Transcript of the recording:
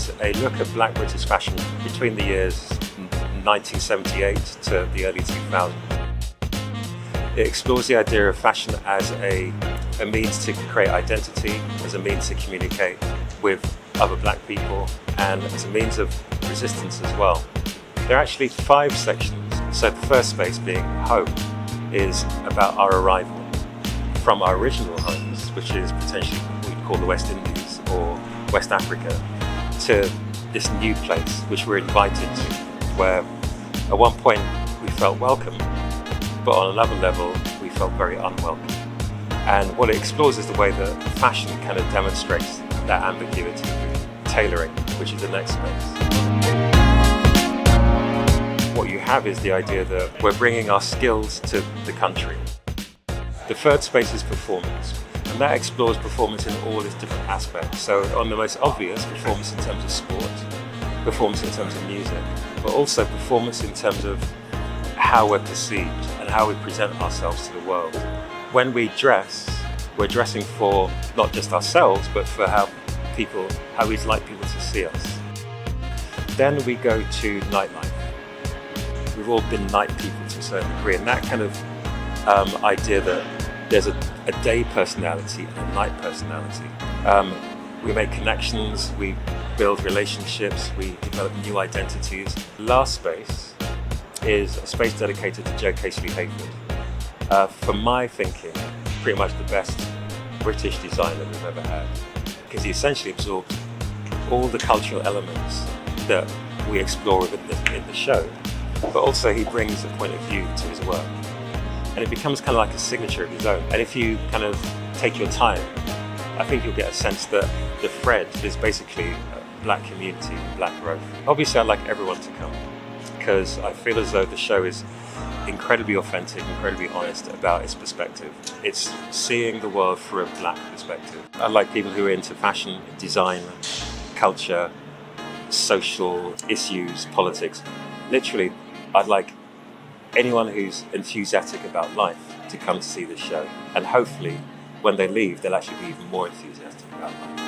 is a look at Black British fashion between the years 1978 to the early 2000s. It explores the idea of fashion as a means to create identity, as a means to communicate with other Black people, and as a means of resistance as well. There are actually 5 sections. So the first space, being home, is about our arrival from our original homes, which is potentially what we'd call the West Indies or West Africa, to this new place which we're invited to, where at one point we felt welcome, but on another level we felt very unwelcome. And what it explores is the way that fashion kind of demonstrates that ambiguity, tailoring, which is the next space. What you have is the idea that we're bringing our skills to the country. The third space is performance, and that explores performance in all its different aspects. So on the most obvious, performance in terms of sport, performance in terms of music, but also performance in terms of how we're perceived and how we present ourselves to the world. When we dress, we're dressing for not just ourselves, but for how we'd like people to see us. Then we go to nightlife. We've all been night people to a certain degree, and that kind of idea that there's a day personality and a night personality. We make connections, we build relationships, we develop new identities. The last space is a space dedicated to Joe Casely-Hayford. For my thinking, pretty much the best British designer we've ever had, because he essentially absorbed all the cultural elements that we explore in the show, but also he brings a point of view to his work. And it becomes kind of like a signature of his own. And if you kind of take your time, I think you'll get a sense that the thread is basically a Black community, Black growth. Obviously, I'd like everyone to come, because I feel as though the show is incredibly authentic, incredibly honest about its perspective. It's seeing the world through a Black perspective. I like people who are into fashion, design, culture, social issues, politics. Literally, I'd like anyone who's enthusiastic about life to come to see this show. And hopefully, when they leave, they'll actually be even more enthusiastic about life.